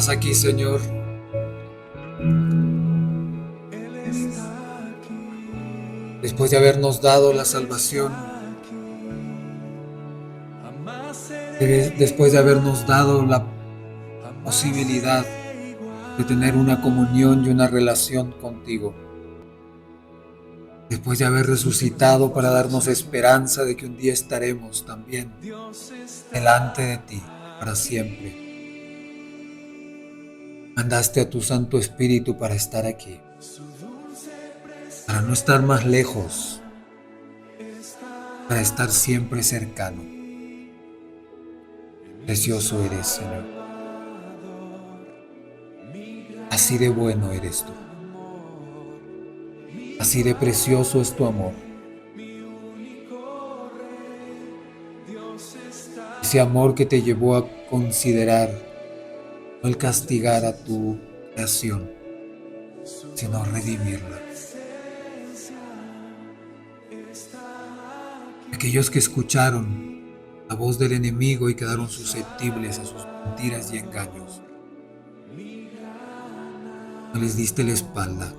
estás aquí, Señor. Después de habernos dado la salvación, después de habernos dado la posibilidad de tener una comunión y una relación contigo, después de haber resucitado para darnos esperanza de que un día estaremos también delante de ti para siempre. Mandaste a tu Santo Espíritu para estar aquí, para no estar más lejos, para estar siempre cercano. Precioso eres, Señor. Así de bueno eres tú. Así de precioso es tu amor. Ese amor que te llevó a considerar no el castigar a tu creación, sino redimirla. Aquellos que escucharon la voz del enemigo y quedaron susceptibles a sus mentiras y engaños, no les diste la espalda,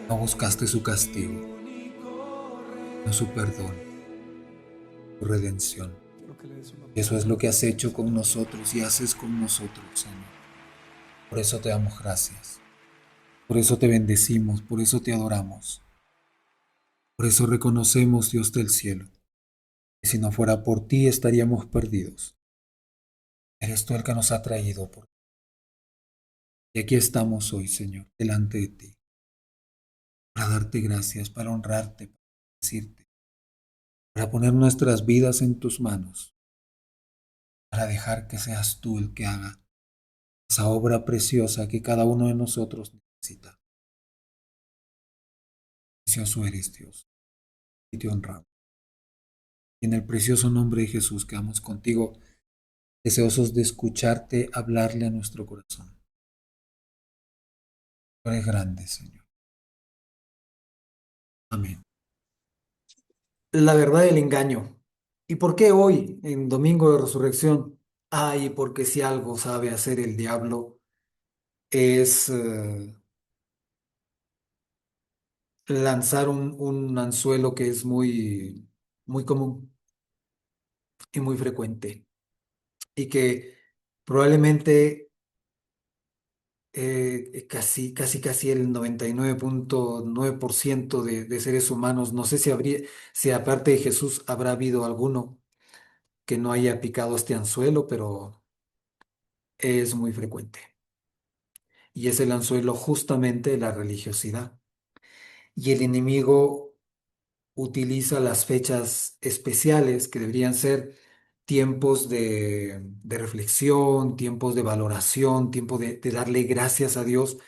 no buscaste su castigo, no su perdón, su redención. Eso es lo que has hecho con nosotros y haces con nosotros, Señor. Por eso te damos gracias, por eso te bendecimos, por eso te adoramos, por eso reconocemos, Dios del cielo, que si no fuera por ti estaríamos perdidos. Eres tú el que nos ha traído por y aquí estamos hoy, Señor, delante de ti, para darte gracias, para honrarte, para decirte, para poner nuestras vidas en tus manos, para dejar que seas tú el que haga esa obra preciosa que cada uno de nosotros necesita. Precioso eres, Dios, y te honramos. Y en el precioso nombre de Jesús quedamos contigo, deseosos de escucharte hablarle a nuestro corazón. Tú eres grande, Señor. Amén. La verdad del engaño. ¿Y por qué hoy, en Domingo de Resurrección? Ay, porque si algo sabe hacer el diablo es lanzar un anzuelo que es muy común y muy frecuente y que probablemente casi el 99.9% de seres humanos, no sé si aparte de Jesús habrá habido alguno que no haya picado este anzuelo, pero es muy frecuente. Y es el anzuelo justamente de la religiosidad. Y el enemigo utiliza las fechas especiales que deberían ser tiempos de reflexión, tiempos de valoración, tiempo de darle gracias a Dios.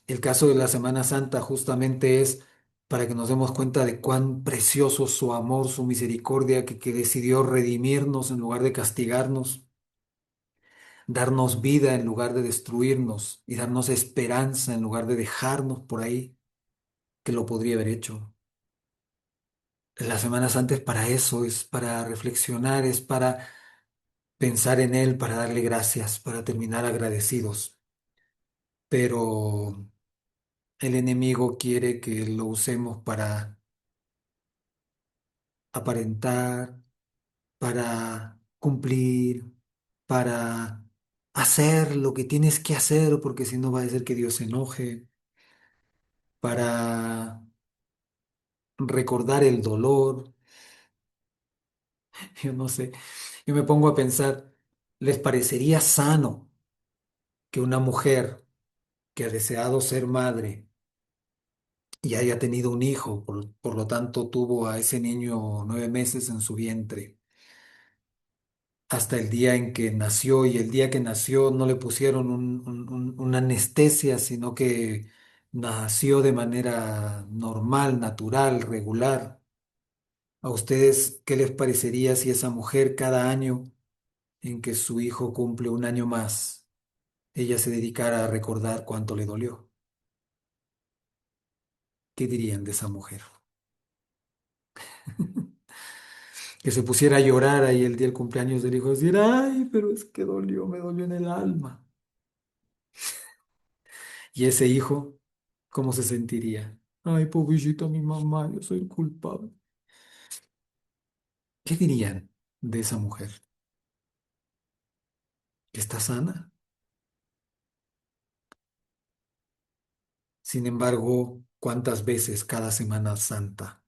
El caso de la Semana Santa justamente es para que nos demos cuenta de cuán precioso su amor, su misericordia, que decidió redimirnos en lugar de castigarnos, darnos vida en lugar de destruirnos y darnos esperanza en lugar de dejarnos por ahí, que lo podría haber hecho. La Semana Santa es para eso, es para reflexionar, es para pensar en Él, para darle gracias, para terminar agradecidos. Pero el enemigo quiere que lo usemos para aparentar, para cumplir, para hacer lo que tienes que hacer, porque si no va a ser que Dios se enoje, para recordar el dolor. Yo no sé, yo me pongo a pensar, ¿les parecería sano que una mujer que ha deseado ser madre y haya tenido un hijo, por lo tanto tuvo a ese niño 9 meses en su vientre, hasta el día en que nació, y el día que nació no le pusieron una anestesia, sino que nació de manera normal, natural, regular? ¿A ustedes qué les parecería si esa mujer cada año en que su hijo cumple un año más, ella se dedicara a recordar cuánto le dolió? ¿Qué dirían de esa mujer? que se pusiera a llorar ahí el día del cumpleaños del hijo, decir, ay, pero es que dolió, me dolió en el alma. Y ese hijo, ¿cómo se sentiría? Ay, pobrecita mi mamá, yo soy el culpable. ¿Qué dirían de esa mujer? ¿Que está sana? Sin embargo, ¿cuántas veces cada Semana Santa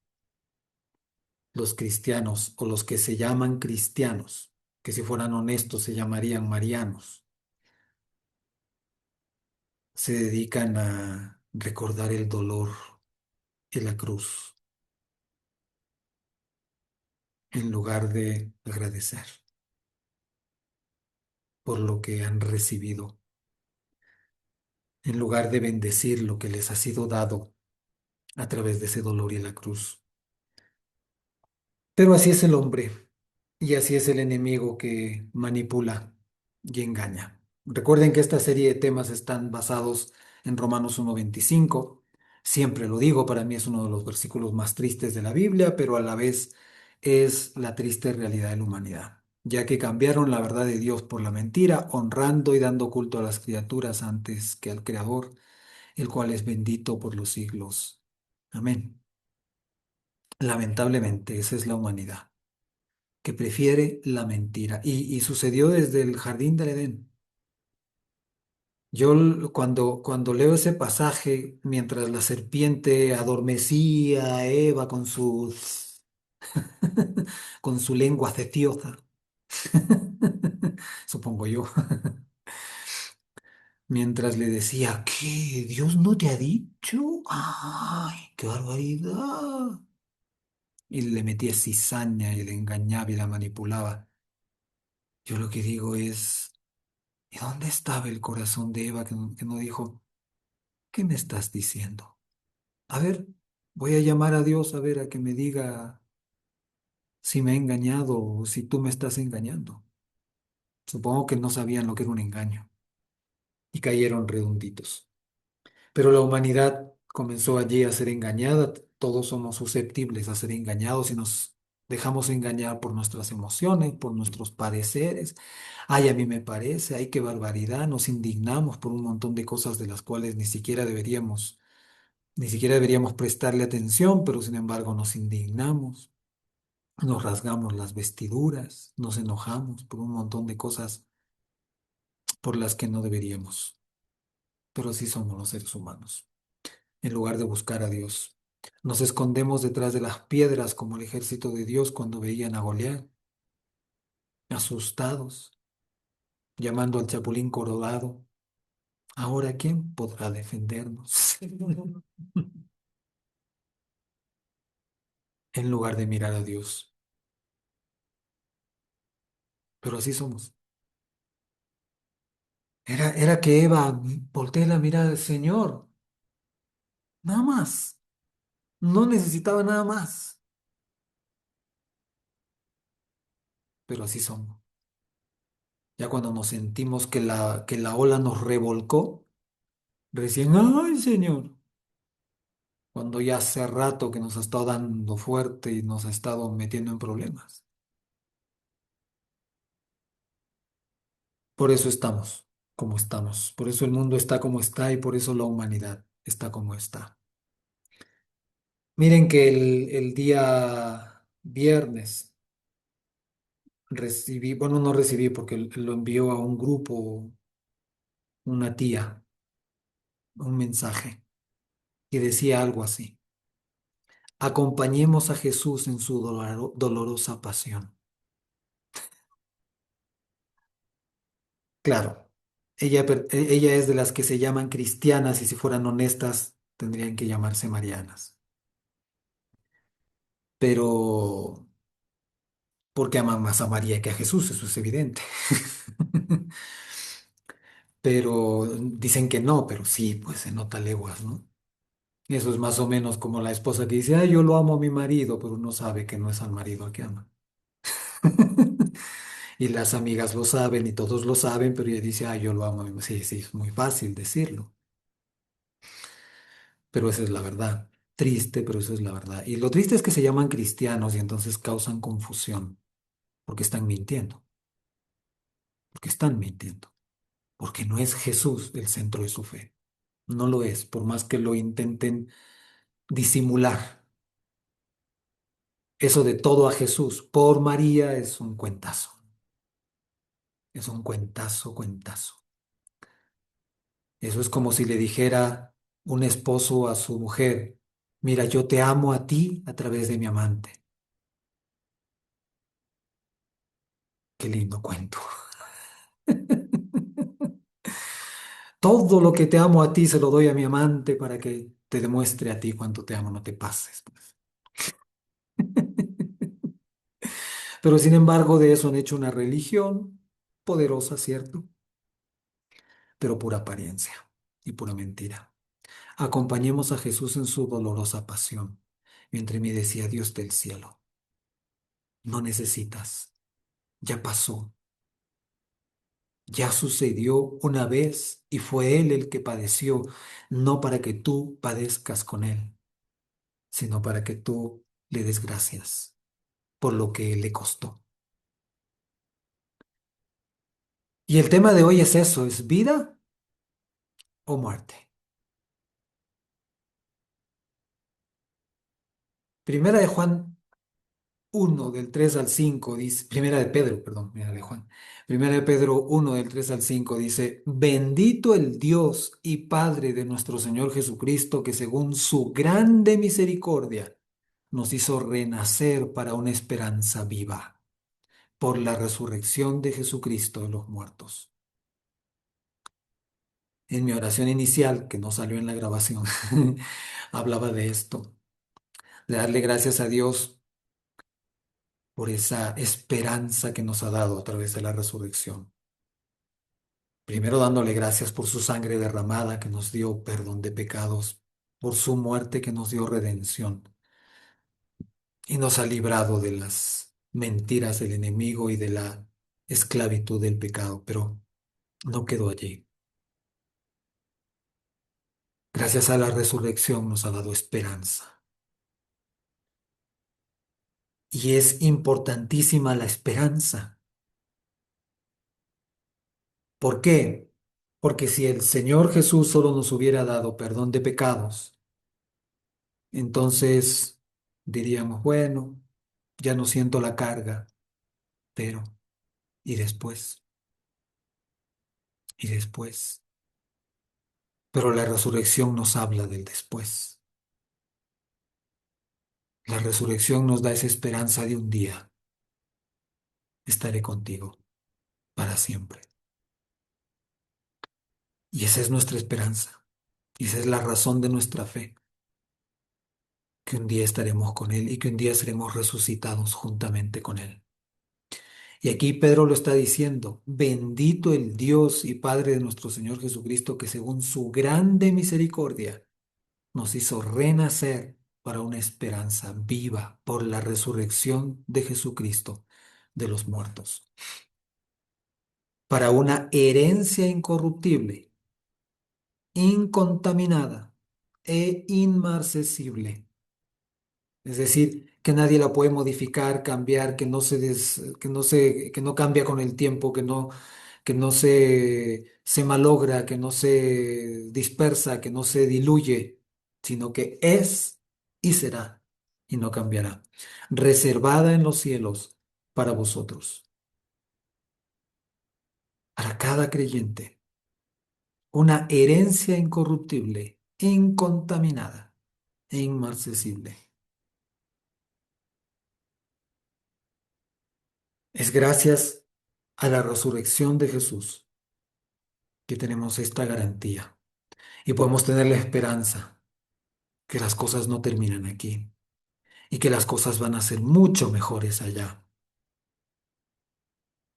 los cristianos o los que se llaman cristianos, que si fueran honestos se llamarían marianos, se dedican a recordar el dolor y la cruz en lugar de agradecer por lo que han recibido, en lugar de bendecir lo que les ha sido dado a través de ese dolor y la cruz? Pero así es el hombre y así es el enemigo que manipula y engaña. Recuerden que esta serie de temas están basados en Romanos 1:25. Siempre lo digo, para mí es uno de los versículos más tristes de la Biblia, pero a la vez es la triste realidad de la humanidad, ya que cambiaron la verdad de Dios por la mentira, honrando y dando culto a las criaturas antes que al Creador, el cual es bendito por los siglos. Amén. Lamentablemente, esa es la humanidad que prefiere la mentira. Y sucedió desde el jardín del Edén. Yo cuando leo ese pasaje, mientras la serpiente adormecía a Eva con con su lengua ceciosa, supongo yo, mientras le decía, ¿qué? ¿Dios no te ha dicho? ¡Ay, qué barbaridad! Y le metía cizaña y le engañaba y la manipulaba. Yo lo que digo es, ¿y dónde estaba el corazón de Eva que no dijo, ¿qué me estás diciendo? A ver, voy a llamar a Dios a ver a que me diga si me ha engañado o si tú me estás engañando. Supongo que no sabían lo que era un engaño y cayeron redonditos. Pero la humanidad comenzó allí a ser engañada. Todos somos susceptibles a ser engañados y nos dejamos engañar por nuestras emociones, por nuestros pareceres. Ay, a mí me parece, ay, qué barbaridad. Nos indignamos por un montón de cosas de las cuales ni siquiera deberíamos prestarle atención, pero sin embargo nos indignamos. Nos rasgamos las vestiduras, nos enojamos por un montón de cosas por las que no deberíamos. Pero así somos los seres humanos. En lugar de buscar a Dios, nos escondemos detrás de las piedras como el ejército de Dios cuando veían a Goliat, asustados, llamando al chapulín colorado. Ahora, ¿quién podrá defendernos? En lugar de mirar a Dios. Pero así somos. Era que Eva voltee la mirada del Señor. Nada más. No necesitaba nada más. Pero así somos. Ya cuando nos sentimos que que la ola nos revolcó, recién, ay, Señor. Cuando ya hace rato que nos ha estado dando fuerte y nos ha estado metiendo en problemas. Por eso estamos como estamos. Por eso el mundo está como está y por eso la humanidad está como está. Miren que el día viernes recibí, bueno, no recibí porque lo envió a un grupo una tía, un mensaje y decía algo así. Acompañemos a Jesús en su dolorosa pasión. Claro, ella es de las que se llaman cristianas y si fueran honestas tendrían que llamarse marianas. Pero porque aman más a María que a Jesús, eso es evidente. Pero dicen que no, pero sí, pues se nota leguas, ¿no? Eso es más o menos como la esposa que dice, ay, yo lo amo a mi marido, pero no sabe que no es al marido al que ama. Y las amigas lo saben y todos lo saben, pero ella dice, ay, yo lo amo a mi marido. Sí, sí, es muy fácil decirlo, pero esa es la verdad. Triste, pero eso es la verdad. Y lo triste es que se llaman cristianos y entonces causan confusión, porque están mintiendo, porque están mintiendo, porque no es Jesús el centro de su fe. No lo es, por más que lo intenten disimular. Eso de todo a Jesús por María es un cuentazo. Es un cuentazo, cuentazo. Eso es como si le dijera un esposo a su mujer, mira, yo te amo a ti a través de mi amante. Qué lindo cuento. Todo lo que te amo a ti se lo doy a mi amante para que te demuestre a ti cuánto te amo, no te pases, pues. Pero sin embargo, de eso han hecho una religión poderosa, ¿cierto? Pero pura apariencia y pura mentira. Acompañemos a Jesús en su dolorosa pasión. Mientras me decía Dios del cielo, no necesitas, ya pasó, ya sucedió una vez y fue Él el que padeció, no para que tú padezcas con Él, sino para que tú le des gracias por lo que le costó. Y el tema de hoy es eso, es vida o muerte. Primera de Juan 1 del 3 al 5 dice, primera de Pedro, perdón, primera de Juan. Primera de Pedro 1 del 3 al 5 dice, bendito el Dios y Padre de nuestro Señor Jesucristo, que según su grande misericordia nos hizo renacer para una esperanza viva por la resurrección de Jesucristo de los muertos. En mi oración inicial, que no salió en la grabación, hablaba de esto, de darle gracias a Dios por esa esperanza que nos ha dado a través de la resurrección. Primero dándole gracias por su sangre derramada que nos dio perdón de pecados, por su muerte que nos dio redención y nos ha librado de las mentiras del enemigo y de la esclavitud del pecado. Pero no quedó allí. Gracias a la resurrección nos ha dado esperanza. Y es importantísima la esperanza. ¿Por qué? Porque si el Señor Jesús solo nos hubiera dado perdón de pecados, entonces diríamos, bueno, ya no siento la carga, pero ¿y después? ¿Y después? Pero la resurrección nos habla del después. La resurrección nos da esa esperanza de un día estaré contigo para siempre. Y esa es nuestra esperanza. Y esa es la razón de nuestra fe, que un día estaremos con Él y que un día seremos resucitados juntamente con Él. Y aquí Pedro lo está diciendo, bendito el Dios y Padre de nuestro Señor Jesucristo, que según su grande misericordia nos hizo renacer para una esperanza viva por la resurrección de Jesucristo de los muertos, para una herencia incorruptible, incontaminada e inmarcesible. Es decir, que nadie la puede modificar, cambiar, que no cambia con el tiempo, que no se malogra, que no se dispersa, que no se diluye, sino que es y será y no cambiará. Reservada en los cielos para vosotros, para cada creyente, una herencia incorruptible, incontaminada e inmarcesible. Es gracias a la resurrección de Jesús que tenemos esta garantía y podemos tener la esperanza que las cosas no terminan aquí y que las cosas van a ser mucho mejores allá,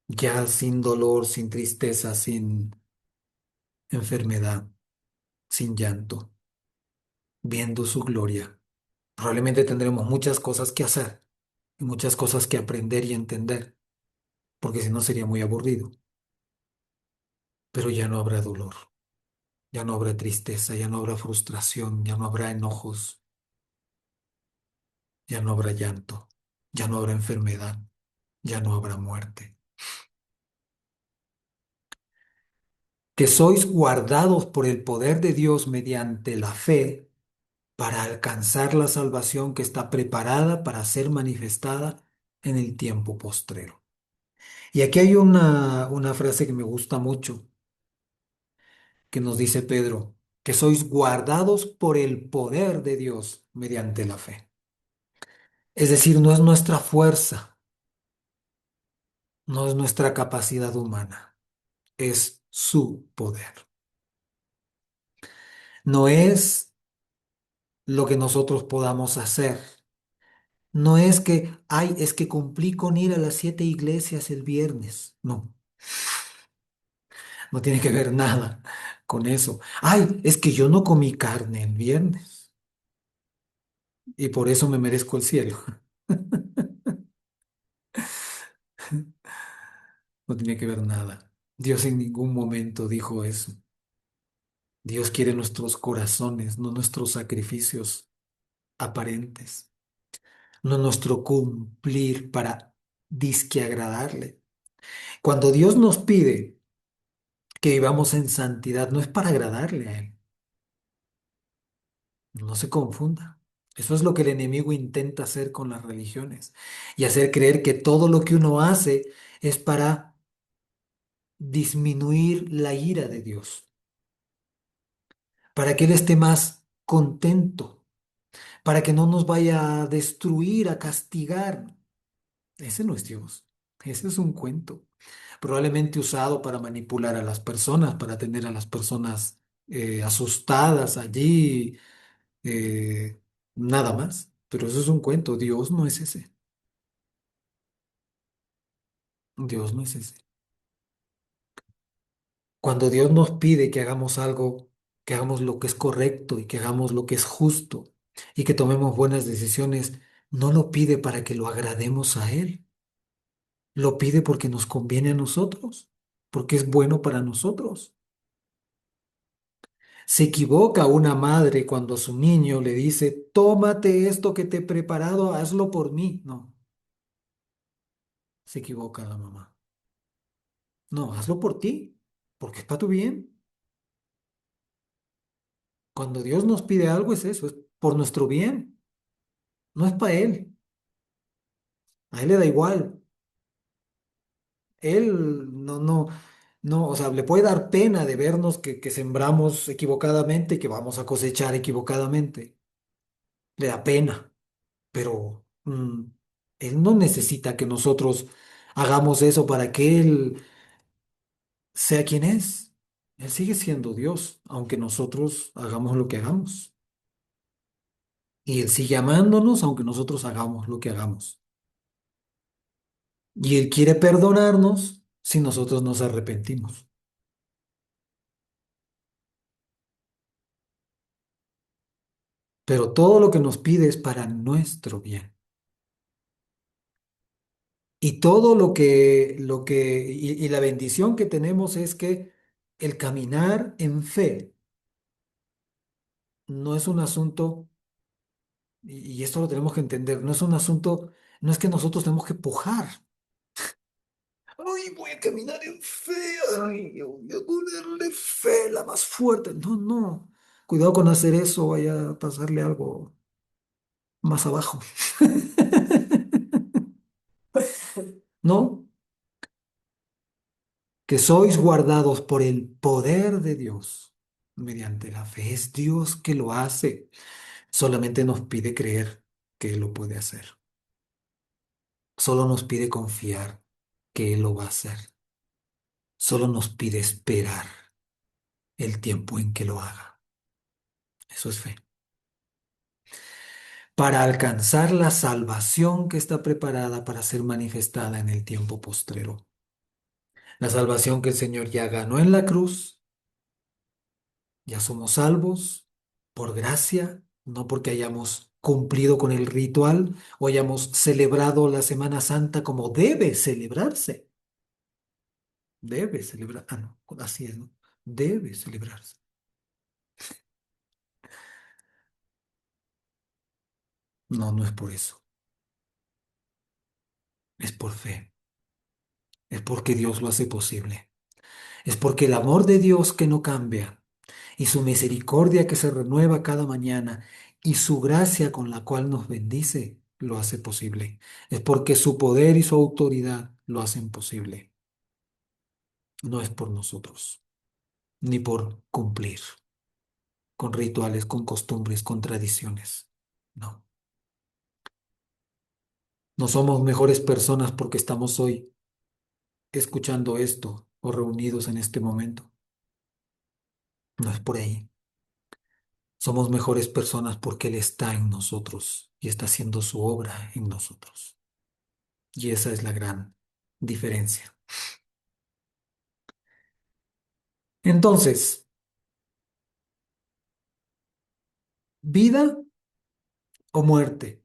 ya sin dolor, sin tristeza, sin enfermedad, sin llanto, viendo su gloria. Probablemente tendremos muchas cosas que hacer y muchas cosas que aprender y entender, porque si no sería muy aburrido, pero ya no habrá dolor. Ya no habrá tristeza, ya no habrá frustración, ya no habrá enojos, ya no habrá llanto, ya no habrá enfermedad, ya no habrá muerte. Que sois guardados por el poder de Dios mediante la fe para alcanzar la salvación que está preparada para ser manifestada en el tiempo postrero. Y aquí hay una frase que me gusta mucho, que nos dice Pedro, que sois guardados por el poder de Dios mediante la fe. Es decir, no es nuestra fuerza, no es nuestra capacidad humana, es su poder. No es lo que nosotros podamos hacer. No es que, ay, es que cumplí con ir a las 7 iglesias el viernes. No, no tiene que ver nada con eso. Ay, es que yo no comí carne el viernes y por eso me merezco el cielo. No tiene que ver nada. Dios en ningún momento dijo eso. Dios quiere nuestros corazones, no nuestros sacrificios aparentes, no nuestro cumplir para disque agradarle. Cuando Dios nos pide que vivamos en santidad, no es para agradarle a Él. No se confunda. Eso es lo que el enemigo intenta hacer con las religiones y hacer creer que todo lo que uno hace es para disminuir la ira de Dios, para que Él esté más contento, para que no nos vaya a destruir, a castigar. Ese no es Dios. Ese es un cuento, probablemente usado para manipular a las personas, para tener a las personas asustadas allí, nada más. Pero eso es un cuento. Dios no es ese. Dios no es ese. Cuando Dios nos pide que hagamos algo, que hagamos lo que es correcto y que hagamos lo que es justo y que tomemos buenas decisiones, no lo pide para que lo agrademos a Él. Lo pide porque nos conviene a nosotros, porque es bueno para nosotros. Se equivoca una madre cuando a su niño le dice, tómate esto que te he preparado, hazlo por mí. No, se equivoca la mamá. No, hazlo por ti, porque es para tu bien. Cuando Dios nos pide algo es eso, es por nuestro bien, no es para Él. A Él le da igual. Él no, o sea, le puede dar pena de vernos que sembramos equivocadamente y que vamos a cosechar equivocadamente. Le da pena, pero Él no necesita que nosotros hagamos eso para que Él sea quien es. Él sigue siendo Dios, aunque nosotros hagamos lo que hagamos. Y Él sigue amándonos, aunque nosotros hagamos lo que hagamos. Y Él quiere perdonarnos si nosotros nos arrepentimos. Pero todo lo que nos pide es para nuestro bien. Y todo y la bendición que tenemos es que el caminar en fe no es un asunto, y esto lo tenemos que entender, no es un asunto, no es que nosotros tenemos que pujar. Ay, voy a caminar en fe, ay, yo voy a ponerle fe, la más fuerte. No, no. Cuidado con hacer eso, vaya a pasarle algo más abajo. No, que sois guardados por el poder de Dios mediante la fe. Es Dios que lo hace. Solamente nos pide creer que Él lo puede hacer. Solo nos pide confiar que Él lo va a hacer. Solo nos pide esperar el tiempo en que lo haga. Eso es fe. Para alcanzar la salvación que está preparada para ser manifestada en el tiempo postrero. La salvación que el Señor ya ganó en la cruz. Ya somos salvos por gracia, no porque hayamos cumplido con el ritual o hayamos celebrado la Semana Santa como debe celebrarse. Debe celebrar. Ah, no, así es, ¿no? Debe celebrarse. No, no es por eso. Es por fe, es porque Dios lo hace posible, es porque el amor de Dios que no cambia y su misericordia que se renueva cada mañana y su gracia con la cual nos bendice lo hace posible. Es porque su poder y su autoridad lo hacen posible. No es por nosotros, ni por cumplir con rituales, con costumbres, con tradiciones. No, no somos mejores personas porque estamos hoy escuchando esto o reunidos en este momento. No es por ahí. Somos mejores personas porque Él está en nosotros y está haciendo su obra en nosotros. Y esa es la gran diferencia. Entonces, ¿vida o muerte?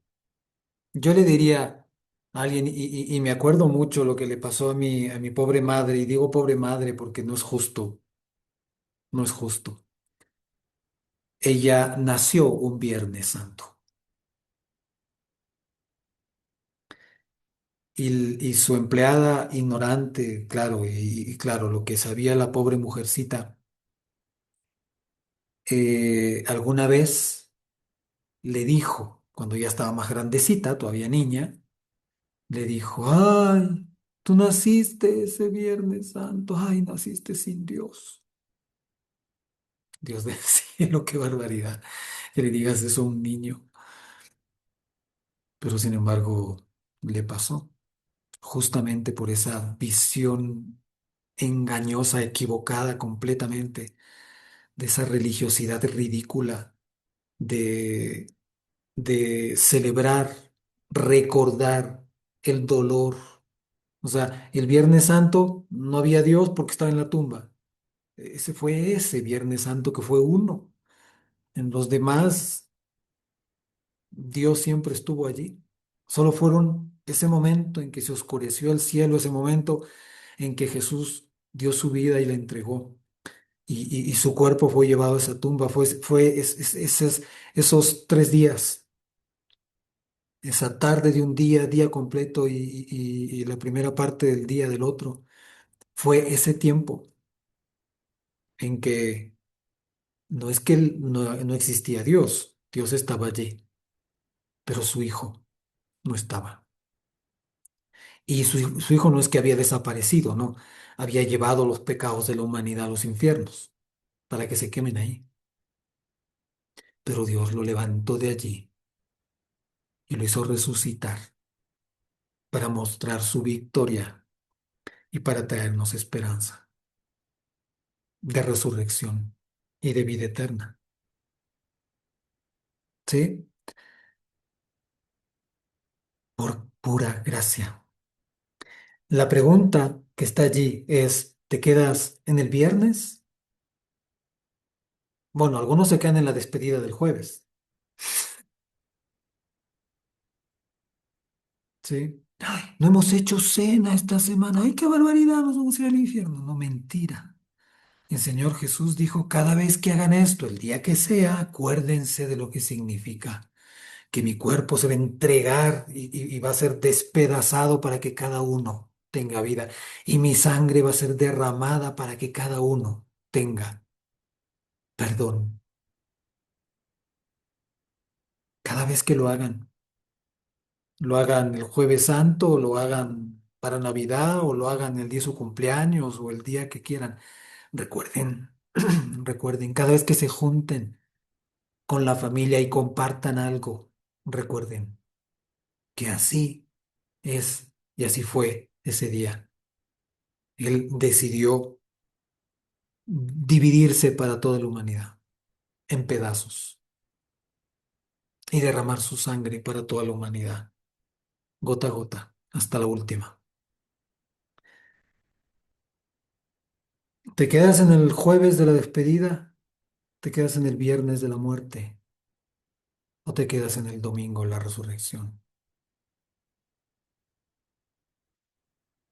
Yo le diría a alguien, y me acuerdo mucho lo que le pasó a mi pobre madre, y digo pobre madre porque no es justo, no es justo. Ella nació un Viernes Santo y su empleada ignorante, claro, y claro, lo que sabía la pobre mujercita, alguna vez le dijo, cuando ya estaba más grandecita, todavía niña, le dijo, ay, tú naciste ese Viernes Santo, ay, naciste sin Dios. Dios del cielo, qué barbaridad que le digas eso a un niño. Pero sin embargo, le pasó justamente por esa visión engañosa, equivocada completamente, de esa religiosidad ridícula de, de celebrar, recordar el dolor. O sea, el Viernes Santo no había Dios porque estaba en la tumba. Ese fue ese Viernes Santo que fue uno. En los demás, Dios siempre estuvo allí. Solo fueron ese momento en que se oscureció el cielo, ese momento en que Jesús dio su vida y la entregó. Y su cuerpo fue llevado a esa tumba. Esos 3 días, esa tarde de un día, día completo y la primera parte del día del otro. Fue ese tiempo en que no es que no existía Dios, Dios estaba allí, pero su hijo no estaba. Y su hijo no es que había desaparecido, no, había llevado los pecados de la humanidad a los infiernos para que se quemen ahí. Pero Dios lo levantó de allí y lo hizo resucitar para mostrar su victoria y para traernos esperanza de resurrección y de vida eterna. ¿Sí? Por pura gracia. La pregunta que está allí es, ¿te quedas en el viernes? Bueno, algunos se quedan en la despedida del jueves, ¿sí? Ay, no hemos hecho cena esta semana. ¡Ay, qué barbaridad! Nos vamos a ir al infierno. No, mentira. El Señor Jesús dijo, cada vez que hagan esto, el día que sea, acuérdense de lo que significa, que mi cuerpo se va a entregar y va a ser despedazado para que cada uno tenga vida, y mi sangre va a ser derramada para que cada uno tenga perdón. Cada vez que lo hagan el Jueves Santo, o lo hagan para Navidad, o lo hagan el día de su cumpleaños, o el día que quieran, recuerden, recuerden, cada vez que se junten con la familia y compartan algo, recuerden que así es y así fue ese día. Él decidió dividirse para toda la humanidad en pedazos y derramar su sangre para toda la humanidad, gota a gota, hasta la última. ¿Te quedas en el jueves de la despedida? ¿Te quedas en el viernes de la muerte? ¿O te quedas en el domingo de la resurrección?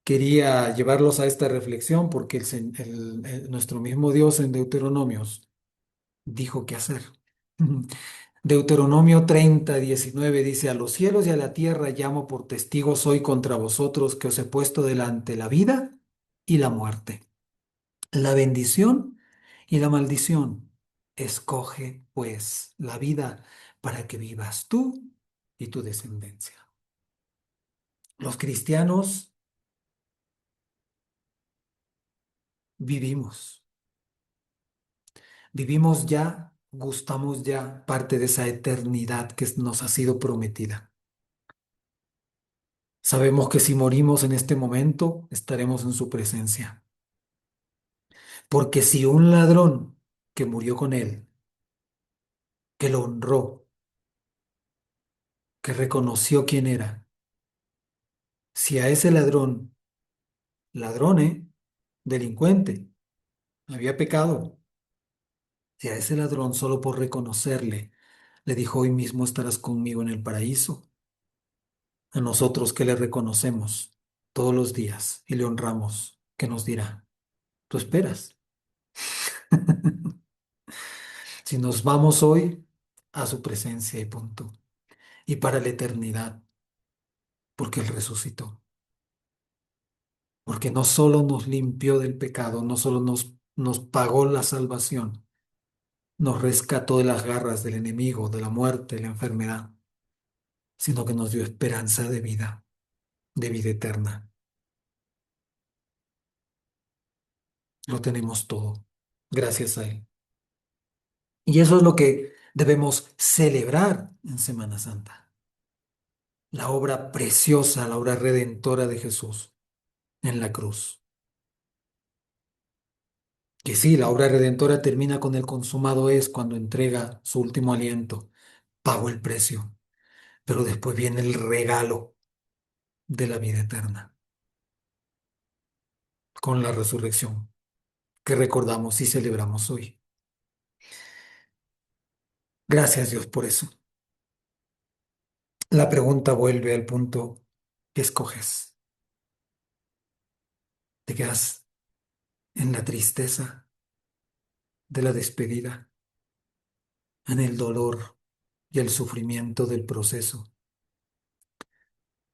Quería llevarlos a esta reflexión porque nuestro mismo Dios en Deuteronomios dijo qué hacer. Deuteronomio 30:19 dice, a los cielos y a la tierra llamo por testigos hoy contra vosotros que os he puesto delante la vida y la muerte, la bendición y la maldición. Escoge, pues, la vida para que vivas tú y tu descendencia. Los cristianos vivimos, vivimos ya, gustamos ya parte de esa eternidad que nos ha sido prometida. Sabemos que si morimos en este momento, estaremos en su presencia. Porque si un ladrón que murió con él, que lo honró, que reconoció quién era, si a ese ladrón, ladrón, delincuente, había pecado, si a ese ladrón solo por reconocerle, le dijo hoy mismo estarás conmigo en el paraíso, a nosotros que le reconocemos todos los días y le honramos, ¿qué nos dirá? ¿Tú esperas? Si nos vamos hoy a su presencia y punto, y para la eternidad, porque Él resucitó. Porque no solo nos limpió del pecado, no solo nos pagó la salvación, nos rescató de las garras del enemigo, de la muerte, de la enfermedad, sino que nos dio esperanza de vida eterna. Lo tenemos todo, gracias a Él. Y eso es lo que debemos celebrar en Semana Santa, la obra preciosa, la obra redentora de Jesús en la cruz. Que sí, la obra redentora termina con el consumado es cuando entrega su último aliento, pagó el precio. Pero después viene el regalo de la vida eterna con la resurrección que recordamos y celebramos hoy. Gracias Dios por eso. La pregunta vuelve al punto que escoges. ¿Te quedas en la tristeza de la despedida, en el dolor y el sufrimiento del proceso?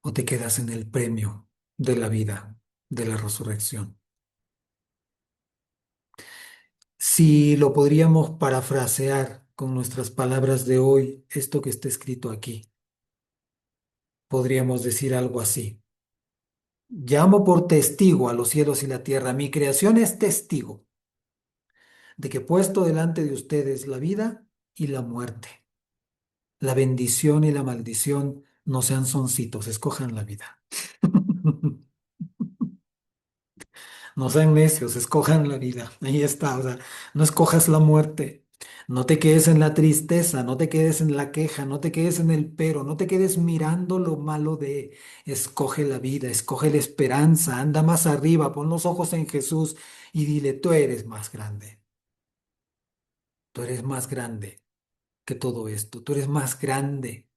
¿O te quedas en el premio de la vida, de la resurrección? Si lo podríamos parafrasear con nuestras palabras de hoy, esto que está escrito aquí, podríamos decir algo así. Llamo por testigo a los cielos y la tierra. Mi creación es testigo de que he puesto delante de ustedes la vida y la muerte. La bendición y la maldición no sean soncitos, escojan la vida. No sean necios, escojan la vida. Ahí está, o sea, no escojas la muerte. No te quedes en la tristeza, no te quedes en la queja, no te quedes en el pero, no te quedes mirando lo malo de. Escoge la vida, escoge la esperanza, anda más arriba, pon los ojos en Jesús y dile, tú eres más grande, tú eres más grande que todo esto, tú eres más grande,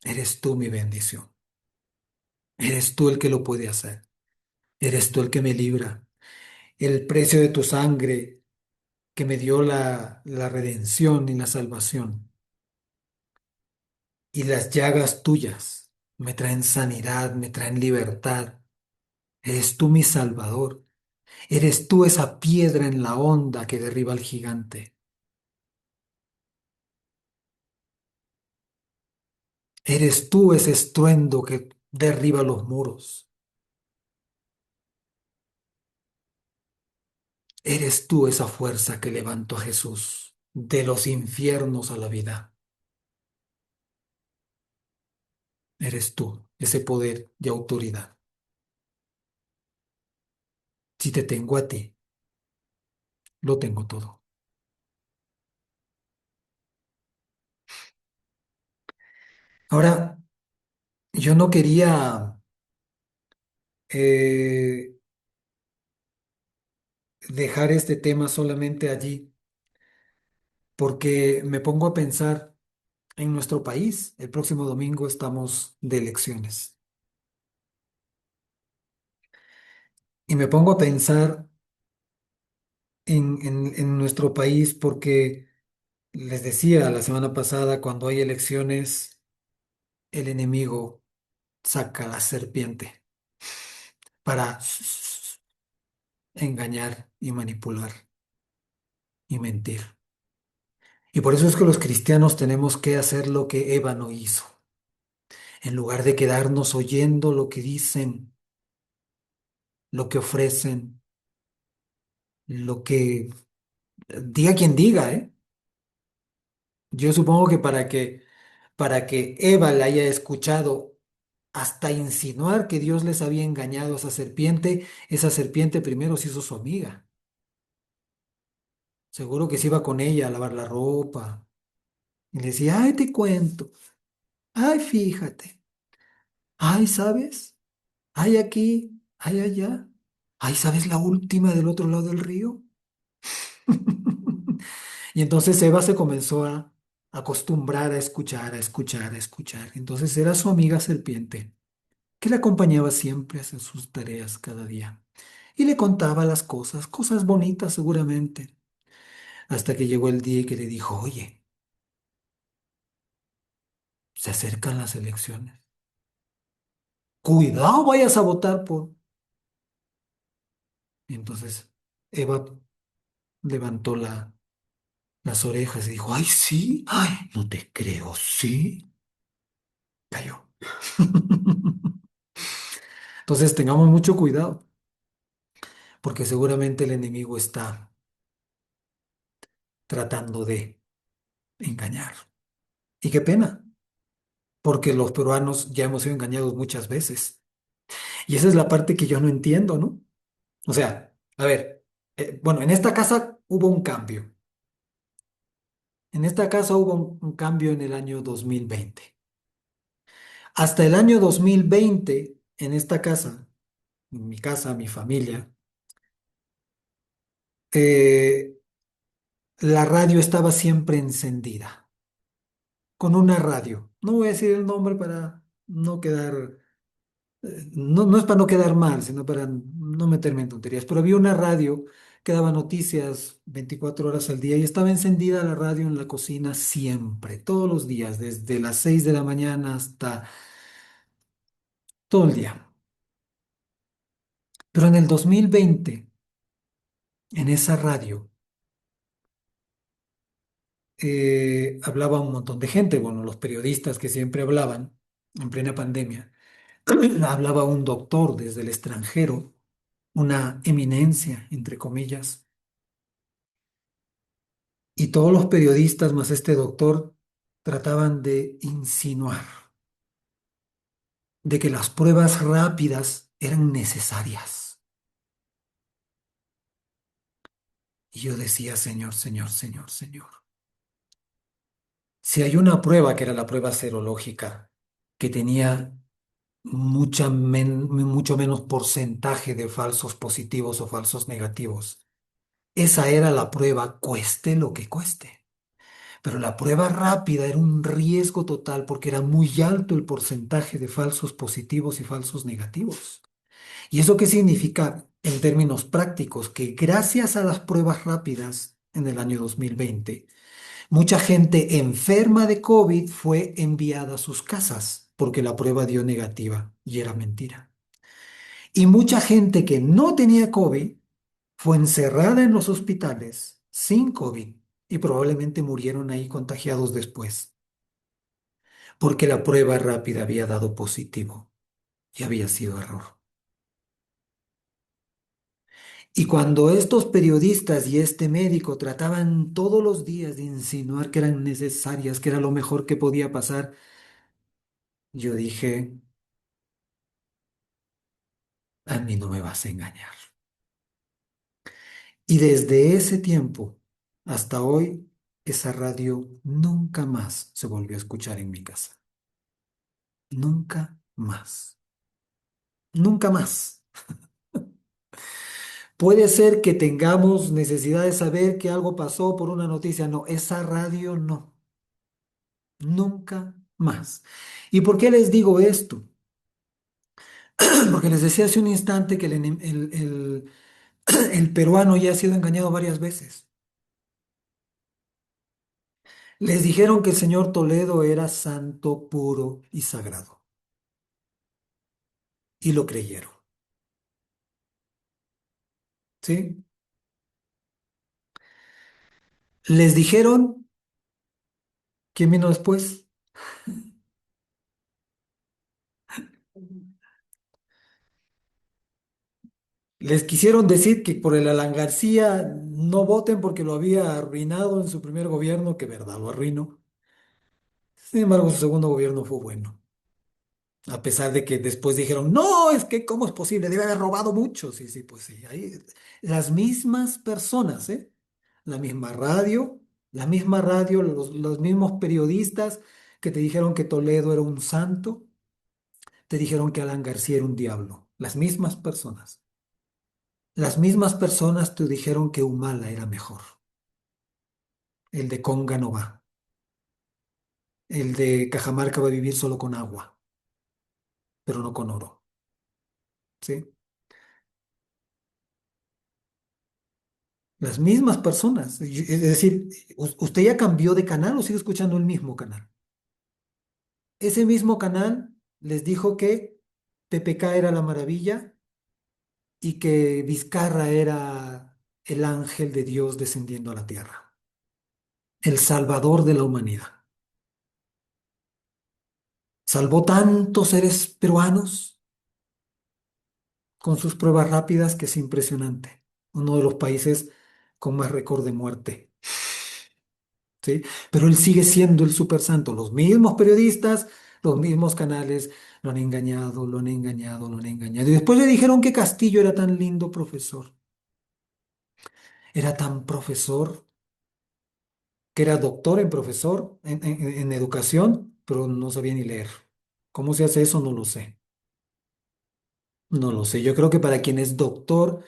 eres tú mi bendición, eres tú el que lo puede hacer, eres tú el que me libra. El precio de tu sangre que me dio la redención y la salvación. Y las llagas tuyas me traen sanidad, me traen libertad. Eres tú mi Salvador. Eres tú esa piedra en la honda que derriba al gigante. Eres tú ese estruendo que derriba los muros. Eres tú esa fuerza que levantó a Jesús de los infiernos a la vida. Eres tú ese poder y autoridad. Si te tengo a ti, lo tengo todo. Ahora, yo no quería eh, dejar este tema solamente allí, porque me pongo a pensar en nuestro país. El próximo domingo estamos de elecciones. Y me pongo a pensar en nuestro país porque Les decía la semana pasada, cuando hay elecciones, el enemigo saca la serpiente para engañar y manipular y mentir. Y por eso es que los cristianos tenemos que hacer lo que Eva no hizo. En lugar de quedarnos oyendo lo que dicen, lo que ofrecen, lo que diga quien diga, ¿eh? Yo supongo que para que Eva le haya escuchado hasta insinuar que Dios les había engañado a esa serpiente primero se hizo su amiga. Seguro que se iba con ella a lavar la ropa y le decía, ay, te cuento, ay, fíjate, ay, ¿sabes? Ay, aquí, ay, allá, ay, ¿sabes la última del otro lado del río? Y entonces Eva se comenzó a acostumbrar a escuchar, a escuchar, a escuchar. Entonces era su amiga serpiente, que le acompañaba siempre a hacer sus tareas cada día. Y le contaba las cosas, cosas bonitas seguramente, hasta que llegó el día que le dijo, oye, se acercan las elecciones. Cuidado, vayas a votar por... Y entonces Eva levantó las orejas y dijo, ay, sí, ay, no te creo, sí. Cayó. Entonces tengamos mucho cuidado, porque seguramente el enemigo está tratando de engañar. Y qué pena, porque los peruanos ya hemos sido engañados muchas veces. Y esa es la parte que yo no entiendo, ¿no? O sea, a ver, bueno, en esta casa hubo un cambio. En esta casa hubo un cambio en el año 2020. Hasta el año 2020, en esta casa, en mi casa, mi familia, eh, la radio estaba siempre encendida, con una radio. No voy a decir el nombre para no quedar, no, no es para no quedar mal, sino para no meterme en tonterías, pero había una radio que daba noticias 24 horas al día y estaba encendida la radio en la cocina siempre, todos los días, desde las 6 de la mañana hasta todo el día. Pero en el 2020, en esa radio, hablaba un montón de gente, bueno, los periodistas que siempre hablaban en plena pandemia. Hablaba un doctor desde el extranjero, una eminencia, entre comillas, y todos los periodistas más este doctor trataban de insinuar de que las pruebas rápidas eran necesarias. Y yo decía, Señor, Señor, Señor, Señor, si hay una prueba que era la prueba serológica, que tenía mucho menos porcentaje de falsos positivos o falsos negativos, esa era la prueba, cueste lo que cueste. Pero la prueba rápida era un riesgo total porque era muy alto el porcentaje de falsos positivos y falsos negativos. ¿Y eso qué significa en términos prácticos? Que gracias a las pruebas rápidas en el año 2020, mucha gente enferma de COVID fue enviada a sus casas porque la prueba dio negativa y era mentira. Y mucha gente que no tenía COVID fue encerrada en los hospitales sin COVID y probablemente murieron ahí contagiados después, porque la prueba rápida había dado positivo y había sido error. Y cuando estos periodistas y este médico trataban todos los días de insinuar que eran necesarias, que era lo mejor que podía pasar, yo dije, a mí no me vas a engañar. Y desde ese tiempo hasta hoy, esa radio nunca más se volvió a escuchar en mi casa. Nunca más. Nunca más. Puede ser que tengamos necesidad de saber que algo pasó por una noticia. No, esa radio no. Nunca más. ¿Y por qué les digo esto? Porque les decía hace un instante que el peruano ya ha sido engañado varias veces. Les dijeron que el señor Toledo era santo, puro y sagrado. Y lo creyeron. ¿Sí? Les dijeron, ¿quién vino después? Les quisieron decir que por el Alan García no voten porque lo había arruinado en su primer gobierno, que verdad, lo arruinó. Sin embargo, su segundo gobierno fue bueno. A pesar de que después dijeron, no, es que ¿cómo es posible? Debe haber robado mucho. Sí, sí, pues sí. Ahí, las mismas personas, ¿eh? La misma radio, los mismos periodistas que te dijeron que Toledo era un santo, te dijeron que Alan García era un diablo. Las mismas personas. Las mismas personas te dijeron que Humala era mejor. El de Conga no va. El de Cajamarca va a vivir solo con agua, pero no con oro. ¿Sí? Las mismas personas. Es decir, usted ya cambió de canal o sigue escuchando el mismo canal. Ese mismo canal les dijo que PPK era la maravilla y que Vizcarra era el ángel de Dios descendiendo a la tierra, el salvador de la humanidad. Salvó tantos seres peruanos con sus pruebas rápidas que es impresionante. Uno de los países con más récord de muerte. ¿Sí? Pero él sigue siendo el super santo. Los mismos periodistas, los mismos canales lo han engañado, lo han engañado, lo han engañado. Y después le dijeron que Castillo era tan lindo profesor. Era tan profesor, que era doctor en profesor, en educación, pero no sabía ni leer. ¿Cómo se hace eso? No lo sé. No lo sé. Yo creo que para quien es doctor,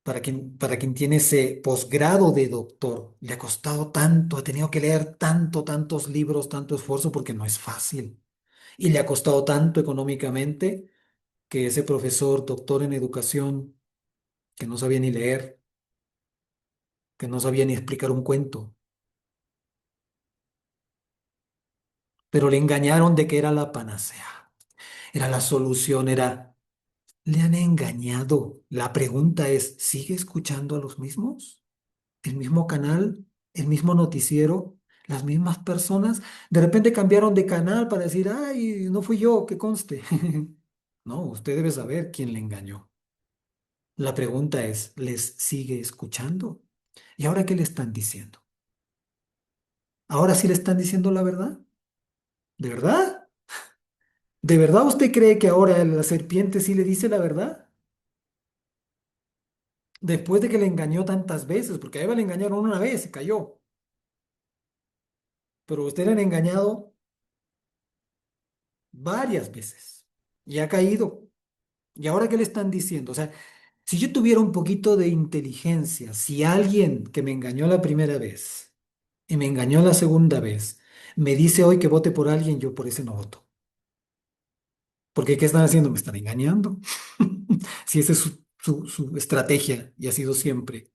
para quien tiene ese posgrado de doctor, le ha costado tanto, ha tenido que leer tanto, tantos libros, tanto esfuerzo, porque no es fácil. Y le ha costado tanto económicamente que ese profesor, doctor en educación, que no sabía ni leer, que no sabía ni explicar un cuento, pero le engañaron de que era la panacea, era la solución, era... Le han engañado. La pregunta es, ¿sigue escuchando a los mismos? ¿El mismo canal? ¿El mismo noticiero? ¿Las mismas personas? De repente cambiaron de canal para decir, ay, no fui yo, que conste. No, usted debe saber quién le engañó. La pregunta es, ¿les sigue escuchando? ¿Y ahora qué le están diciendo? ¿Ahora sí le están diciendo la verdad? ¿De verdad? ¿De verdad usted cree que ahora la serpiente sí le dice la verdad? Después de que le engañó tantas veces, porque a Eva le engañaron una vez y cayó, pero a usted le han engañado varias veces y ha caído. ¿Y ahora qué le están diciendo? O sea, si yo tuviera un poquito de inteligencia, si alguien que me engañó la primera vez y me engañó la segunda vez, me dice hoy que vote por alguien, yo por ese no voto. Porque ¿qué están haciendo? Me están engañando. Si esa es su estrategia y ha sido siempre.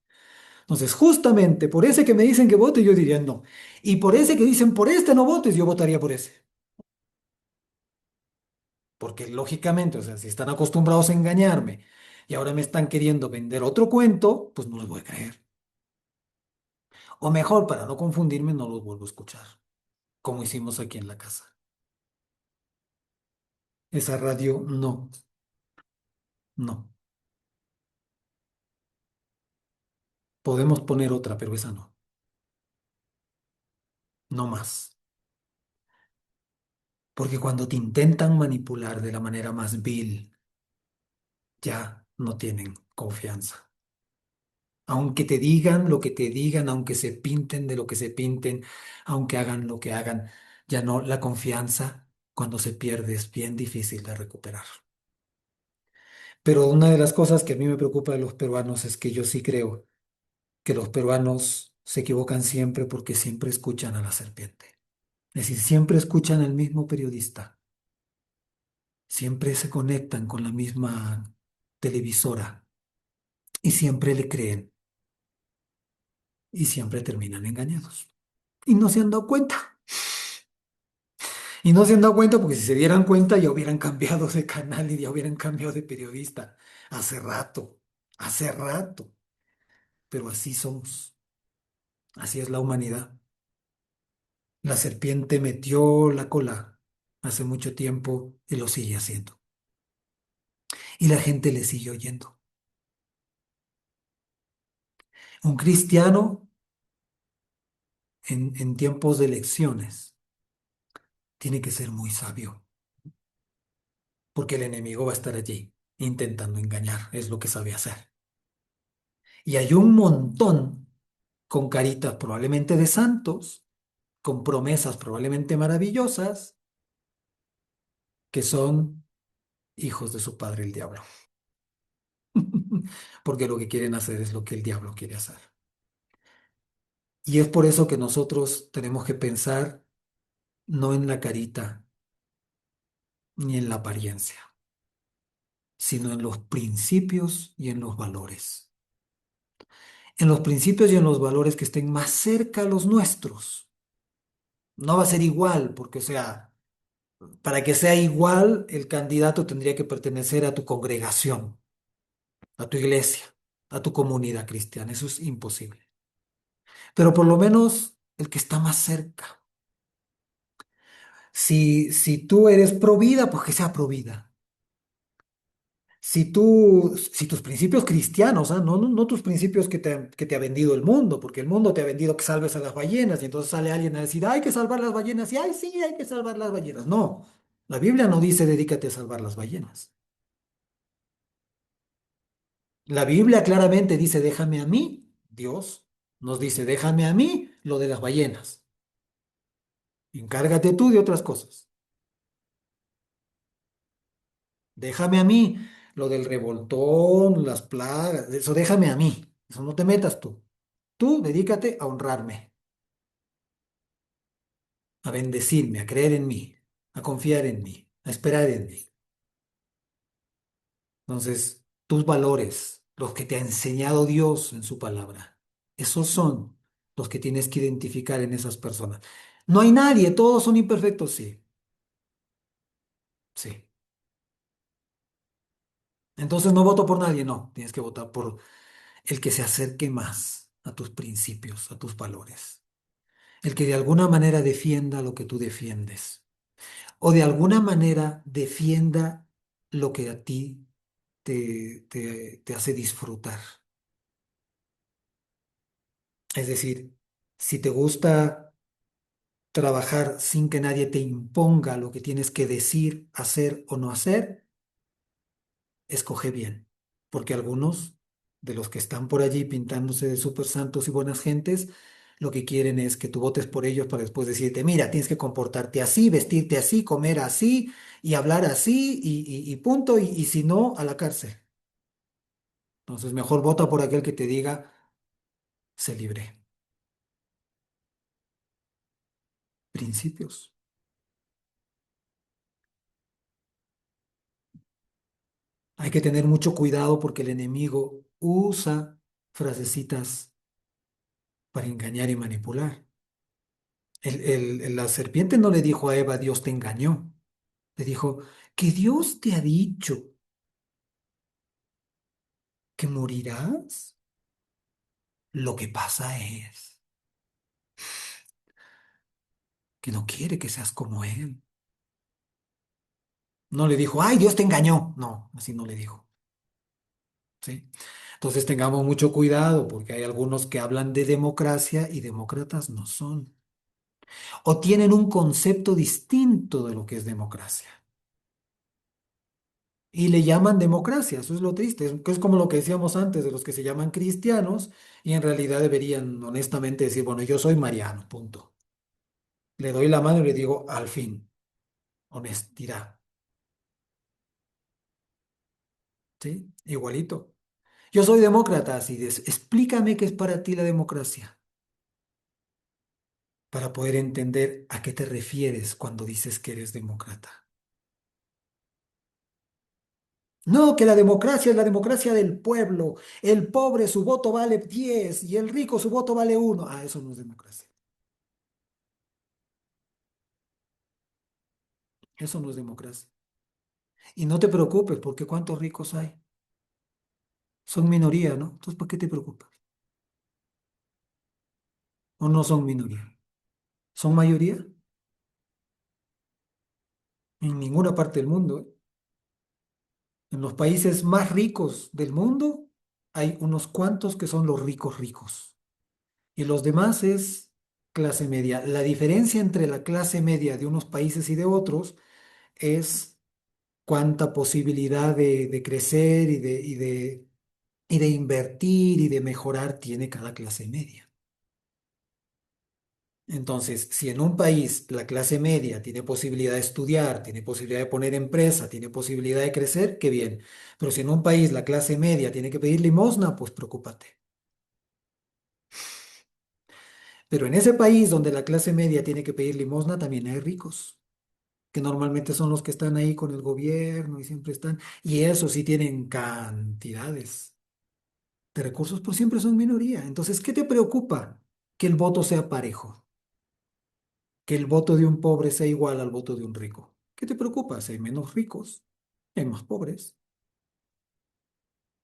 Entonces, justamente por ese que me dicen que vote, yo diría no. Y por ese que dicen por este no votes, yo votaría por ese. Porque lógicamente, o sea, si están acostumbrados a engañarme y ahora me están queriendo vender otro cuento, pues no les voy a creer. O mejor, para no confundirme, no los vuelvo a escuchar, como hicimos aquí en la casa. Esa radio, no, no. Podemos poner otra, pero esa no. No más. Porque cuando te intentan manipular de la manera más vil, ya no tienen confianza. Aunque te digan lo que te digan, aunque se pinten de lo que se pinten, aunque hagan lo que hagan, ya no, la confianza cuando se pierde es bien difícil de recuperar. Pero una de las cosas que a mí me preocupa de los peruanos es que yo sí creo que los peruanos se equivocan siempre porque siempre escuchan a la serpiente. Es decir, siempre escuchan al mismo periodista, siempre se conectan con la misma televisora y siempre le creen y siempre terminan engañados. Y no se han dado cuenta. Y no se han dado cuenta porque si se dieran cuenta ya hubieran cambiado de canal y ya hubieran cambiado de periodista. Hace rato, hace rato. Pero así somos. Así es la humanidad. La serpiente metió la cola hace mucho tiempo y lo sigue haciendo. Y la gente le sigue oyendo. Un cristiano en tiempos de elecciones tiene que ser muy sabio, porque el enemigo va a estar allí intentando engañar, es lo que sabe hacer. Y hay un montón con caritas probablemente de santos, con promesas probablemente maravillosas, que son hijos de su padre el diablo. Porque lo que quieren hacer es lo que el diablo quiere hacer. Y es por eso que nosotros tenemos que pensar no en la carita ni en la apariencia, sino en los principios y en los valores. En los principios y en los valores que estén más cerca a los nuestros. No va a ser igual, porque, o sea, para que sea igual, el candidato tendría que pertenecer a tu congregación, a tu iglesia, a tu comunidad cristiana. Eso es imposible. Pero por lo menos el que está más cerca. Si tú eres pro vida, pues que sea pro vida. Si tus principios cristianos, no tus principios que te ha vendido el mundo, porque el mundo te ha vendido que salves a las ballenas, y entonces sale alguien a decir, hay que salvar las ballenas, y ay, sí, hay que salvar las ballenas. No, la Biblia no dice dedícate a salvar las ballenas. La Biblia claramente dice, déjame a mí, Dios nos dice, déjame a mí lo de las ballenas, encárgate tú de otras cosas. Déjame a mí lo del revoltón, las plagas, eso déjame a mí, eso no te metas tú. Tú dedícate a honrarme, a bendecirme, a creer en mí, a confiar en mí, a esperar en mí. Entonces, tus valores, los que te ha enseñado Dios en su palabra, esos son los que tienes que identificar en esas personas. No hay nadie, todos son imperfectos, sí, sí. Entonces no voto por nadie, no, tienes que votar por el que se acerque más a tus principios, a tus valores. El que de alguna manera defienda lo que tú defiendes o de alguna manera defienda lo que a ti te hace disfrutar. Es decir, si te gusta trabajar sin que nadie te imponga lo que tienes que decir, hacer o no hacer, escoge bien, porque algunos de los que están por allí pintándose de súper santos y buenas gentes, lo que quieren es que tú votes por ellos para después decirte, mira, tienes que comportarte así, vestirte así, comer así y hablar así y punto, y si no, a la cárcel. Entonces, mejor vota por aquel que te diga, sé libre. Principios. Hay que tener mucho cuidado porque el enemigo usa frasecitas para engañar y manipular. La serpiente no le dijo a Eva, Dios te engañó. Le dijo, que Dios te ha dicho que morirás. Lo que pasa es que no quiere que seas como Él. No le dijo, ay, Dios te engañó. No, así no le dijo. ¿Sí? Entonces tengamos mucho cuidado porque hay algunos que hablan de democracia y demócratas no son. O tienen un concepto distinto de lo que es democracia. Y le llaman democracia, eso es lo triste, es como lo que decíamos antes de los que se llaman cristianos y en realidad deberían honestamente decir, bueno, yo soy Mariano, punto. Le doy la mano y le digo, al fin, honestidad, ¿sí? Igualito. Yo soy demócrata, así de, explícame qué es para ti la democracia, para poder entender a qué te refieres cuando dices que eres demócrata. No, que la democracia es la democracia del pueblo. El pobre su voto vale 10 y el rico su voto vale 1. Ah, eso no es democracia. Eso no es democracia. Y no te preocupes, porque ¿cuántos ricos hay? Son minoría, ¿no? Entonces, ¿para qué te preocupas? ¿O no son minoría? ¿Son mayoría? En ninguna parte del mundo, ¿eh? En los países más ricos del mundo hay unos cuantos que son los ricos ricos. Y los demás es clase media. La diferencia entre la clase media de unos países y de otros es cuánta posibilidad de crecer y de invertir y de mejorar tiene cada clase media. Entonces, si en un país la clase media tiene posibilidad de estudiar, tiene posibilidad de poner empresa, tiene posibilidad de crecer, qué bien. Pero si en un país la clase media tiene que pedir limosna, pues preocúpate. Pero en ese país donde la clase media tiene que pedir limosna, también hay ricos, que normalmente son los que están ahí con el gobierno y siempre están, y eso sí tienen cantidades de recursos, pero siempre son minoría. Entonces, ¿qué te preocupa? Que el voto sea parejo, que el voto de un pobre sea igual al voto de un rico. ¿Qué te preocupa? Si hay menos ricos, hay más pobres.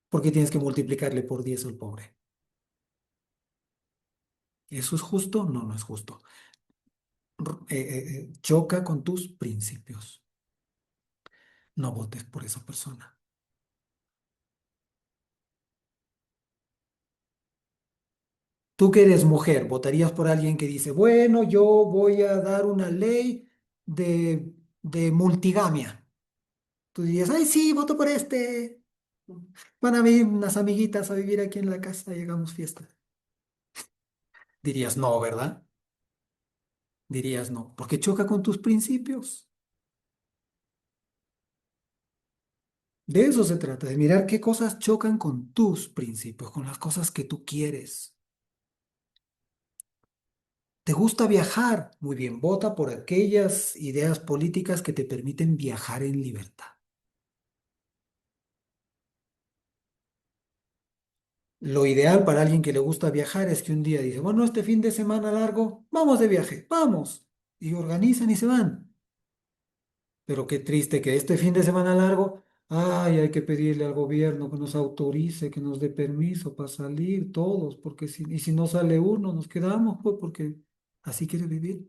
¿Por qué tienes que multiplicarle por 10 al pobre? ¿Eso es justo? No, no es justo. Choca con tus principios. No votes por esa persona. Tú que eres mujer, ¿votarías por alguien que dice, bueno, yo voy a dar una ley de multigamia? Tú dirías, ay, sí, voto por este. Van a venir unas amiguitas a vivir aquí en la casa y hagamos fiesta. Dirías, no, ¿verdad? Dirías, no, porque choca con tus principios. De eso se trata, de mirar qué cosas chocan con tus principios, con las cosas que tú quieres. ¿Te gusta viajar? Muy bien, vota por aquellas ideas políticas que te permiten viajar en libertad. Lo ideal para alguien que le gusta viajar es que un día dice, bueno, este fin de semana largo, vamos de viaje, vamos. Y organizan y se van. Pero qué triste que este fin de semana largo, ay, hay que pedirle al gobierno que nos autorice, que nos dé permiso para salir todos, porque si no sale uno, nos quedamos, pues, porque así quiere vivir.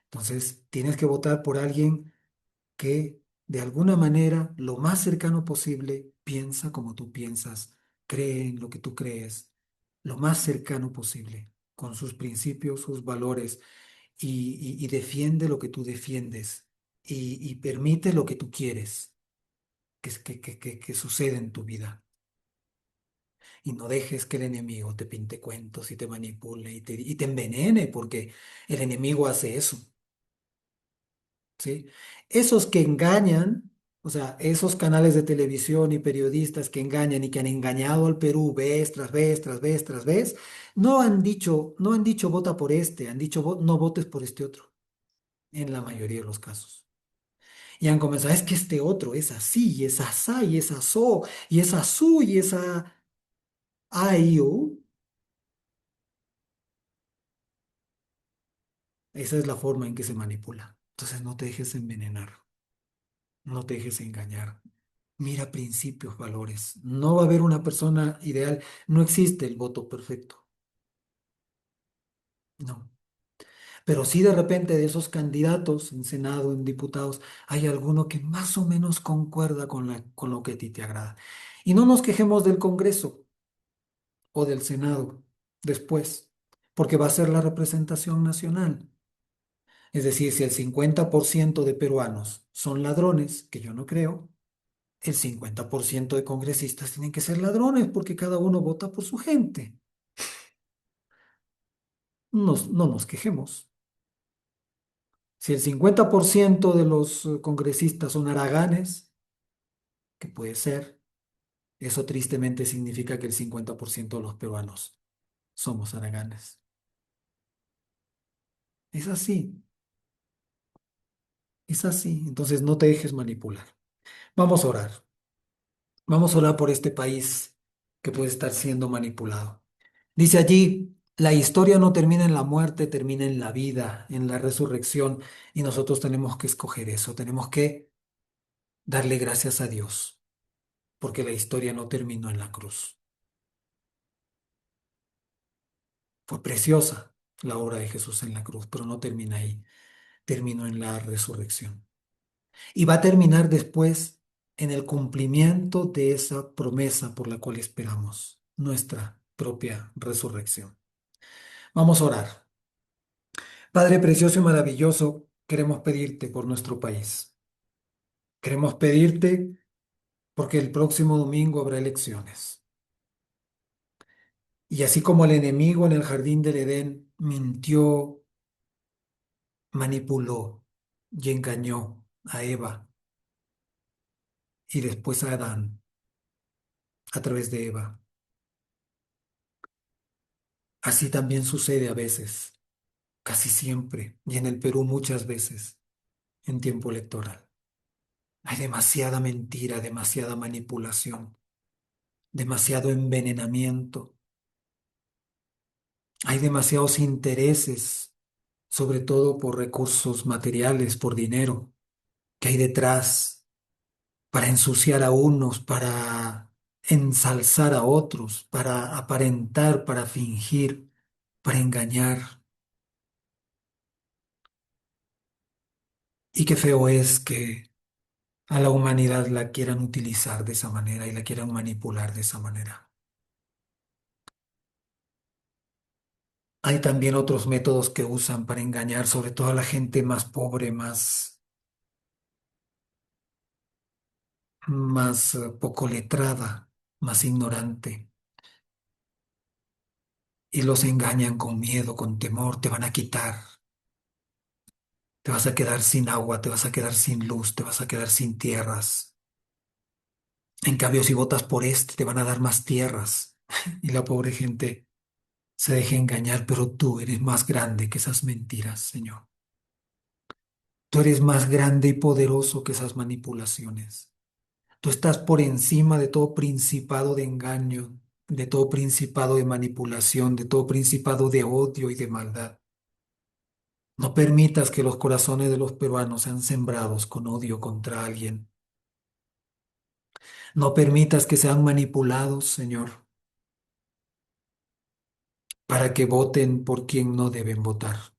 Entonces, tienes que votar por alguien que de alguna manera, lo más cercano posible, piensa como tú piensas, cree en lo que tú crees, lo más cercano posible, con sus principios, sus valores, y defiende lo que tú defiendes, y permite lo que tú quieres que suceda en tu vida. Y no dejes que el enemigo te pinte cuentos y te manipule y te envenene, porque el enemigo hace eso. ¿Sí? Esos que engañan, o sea, esos canales de televisión y periodistas que engañan y que han engañado al Perú vez tras vez, tras vez, tras vez, no han dicho vota por este, han dicho no votes por este otro, en la mayoría de los casos. Y han comenzado, es que este otro es así, y es asá, y es asó, y es azul, y es a, I, o. Esa es la forma en que se manipula. Entonces no te dejes envenenar, no te dejes engañar. Mira principios, valores. No va a haber una persona ideal. No existe el voto perfecto. No. Pero sí de repente de esos candidatos en Senado, en diputados, hay alguno que más o menos concuerda con lo que a ti te agrada. Y no nos quejemos del Congreso o del Senado después, porque va a ser la representación nacional. Es decir, si el 50% de peruanos son ladrones, que yo no creo, el 50% de congresistas tienen que ser ladrones porque cada uno vota por su gente. No nos quejemos. Si el 50% de los congresistas son haraganes, que puede ser, eso tristemente significa que el 50% de los peruanos somos haraganes. Es así, es así. Entonces no te dejes manipular. Vamos a orar. Vamos a orar por este país que puede estar siendo manipulado. Dice allí. La historia no termina en la muerte, termina en la vida, en la resurrección, y nosotros tenemos que escoger eso, tenemos que darle gracias a Dios, porque la historia no terminó en la cruz. Fue preciosa la obra de Jesús en la cruz, pero no termina ahí, terminó en la resurrección. Y va a terminar después en el cumplimiento de esa promesa por la cual esperamos, nuestra propia resurrección. Vamos a orar. Padre precioso y maravilloso, queremos pedirte por nuestro país. Queremos pedirte porque el próximo domingo habrá elecciones. Y así como el enemigo en el jardín del Edén mintió, manipuló y engañó a Eva y después a Adán a través de Eva, así también sucede a veces, casi siempre, y en el Perú muchas veces, en tiempo electoral. Hay demasiada mentira, demasiada manipulación, demasiado envenenamiento. Hay demasiados intereses, sobre todo por recursos materiales, por dinero, que hay detrás para ensuciar a unos, para ensalzar a otros, para aparentar, para fingir, para engañar. Y qué feo es que a la humanidad la quieran utilizar de esa manera y la quieran manipular de esa manera. Hay también otros métodos que usan para engañar, sobre todo a la gente más pobre, más poco letrada, más ignorante. Y los engañan con miedo, con temor, te van a quitar. Te vas a quedar sin agua, te vas a quedar sin luz, te vas a quedar sin tierras. En cambio, si votas por este, te van a dar más tierras. Y la pobre gente se deja engañar, pero tú eres más grande que esas mentiras, Señor. Tú eres más grande y poderoso que esas manipulaciones. Tú estás por encima de todo principado de engaño, de todo principado de manipulación, de todo principado de odio y de maldad. No permitas que los corazones de los peruanos sean sembrados con odio contra alguien. No permitas que sean manipulados, Señor, para que voten por quien no deben votar.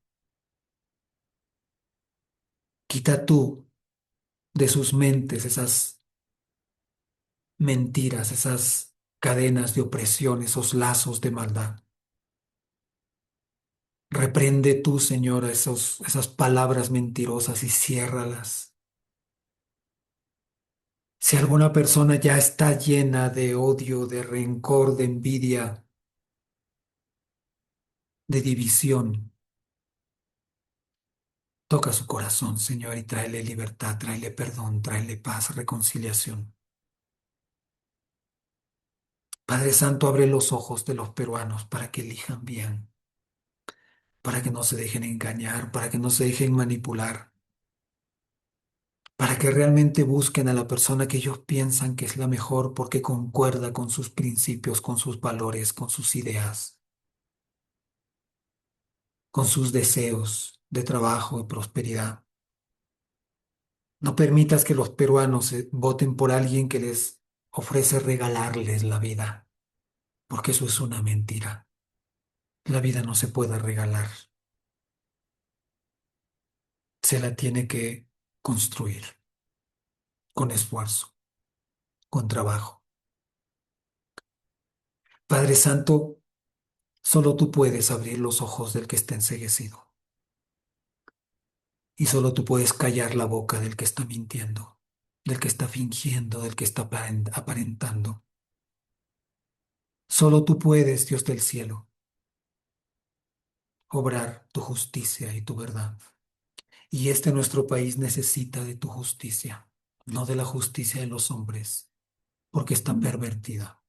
Quita tú de sus mentes esas mentiras, esas cadenas de opresión, esos lazos de maldad. Reprende tú, Señor, esas palabras mentirosas y ciérralas. Si alguna persona ya está llena de odio, de rencor, de envidia, de división, toca su corazón, Señor, y tráele libertad, tráele perdón, tráele paz, reconciliación. Padre Santo, abre los ojos de los peruanos para que elijan bien, para que no se dejen engañar, para que no se dejen manipular, para que realmente busquen a la persona que ellos piensan que es la mejor porque concuerda con sus principios, con sus valores, con sus ideas, con sus deseos de trabajo y prosperidad. No permitas que los peruanos voten por alguien que les ofrece regalarles la vida, porque eso es una mentira. La vida no se puede regalar, se la tiene que construir con esfuerzo, con trabajo. Padre Santo, solo tú puedes abrir los ojos del que está enceguecido y solo tú puedes callar la boca del que está mintiendo, del que está fingiendo, del que está aparentando. Solo tú puedes, Dios del cielo, obrar tu justicia y tu verdad. Y este nuestro país necesita de tu justicia, no de la justicia de los hombres, porque está pervertida.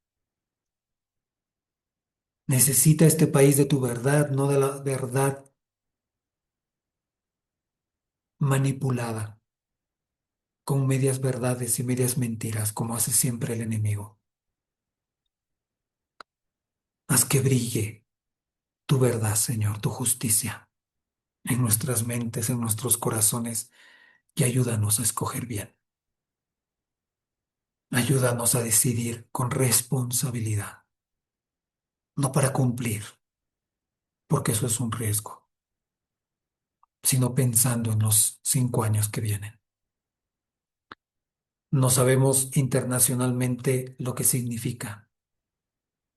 Necesita este país de tu verdad, no de la verdad manipulada, con medias verdades y medias mentiras, como hace siempre el enemigo. Haz que brille tu verdad, Señor, tu justicia en nuestras mentes, en nuestros corazones, y ayúdanos a escoger bien. Ayúdanos a decidir con responsabilidad, no para cumplir, porque eso es un riesgo, sino pensando en los 5 años que vienen. No sabemos internacionalmente lo que significa.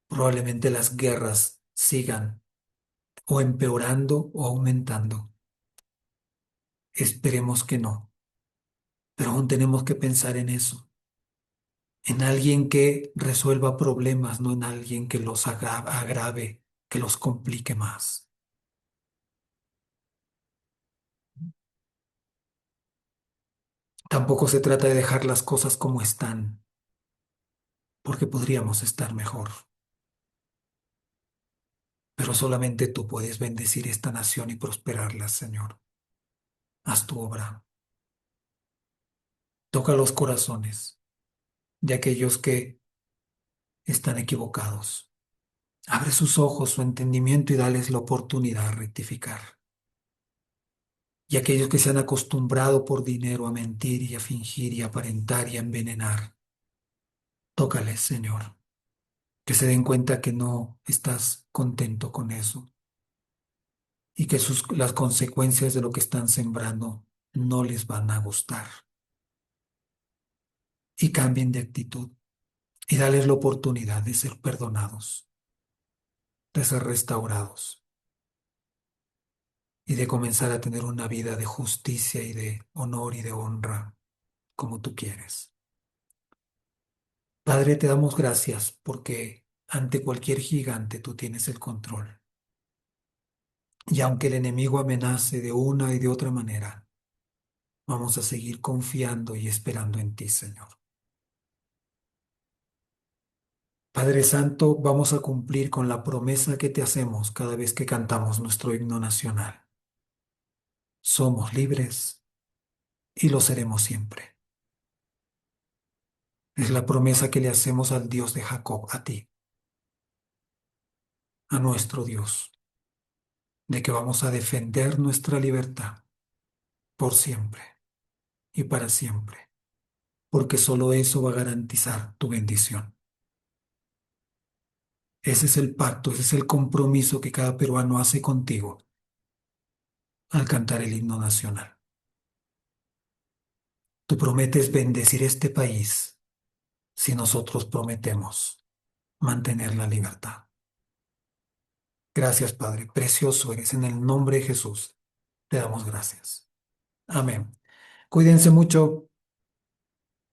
Probablemente las guerras sigan o empeorando o aumentando. Esperemos que no, pero aún tenemos que pensar en eso, en alguien que resuelva problemas, no en alguien que los agrave, que los complique más. Tampoco se trata de dejar las cosas como están, porque podríamos estar mejor, pero solamente tú puedes bendecir esta nación y prosperarla, Señor. Haz tu obra. Toca los corazones de aquellos que están equivocados. Abre sus ojos, su entendimiento y dales la oportunidad de rectificar. Y aquellos que se han acostumbrado por dinero a mentir y a fingir y a aparentar y a envenenar, tócales, Señor, que se den cuenta que no estás contento con eso y que las consecuencias de lo que están sembrando no les van a gustar y cambien de actitud y dales la oportunidad de ser perdonados, de ser restaurados y de comenzar a tener una vida de justicia y de honor y de honra como tú quieres. Padre, te damos gracias porque ante cualquier gigante tú tienes el control. Y aunque el enemigo amenace de una y de otra manera, vamos a seguir confiando y esperando en ti, Señor. Padre Santo, vamos a cumplir con la promesa que te hacemos cada vez que cantamos nuestro himno nacional. Somos libres y lo seremos siempre. Es la promesa que le hacemos al Dios de Jacob, a ti, a nuestro Dios, de que vamos a defender nuestra libertad por siempre y para siempre, porque solo eso va a garantizar tu bendición. Ese es el pacto, ese es el compromiso que cada peruano hace contigo al cantar el himno nacional. Tú prometes bendecir este país si nosotros prometemos mantener la libertad. Gracias, Padre. Precioso eres. En el nombre de Jesús te damos gracias. Amén. Cuídense mucho.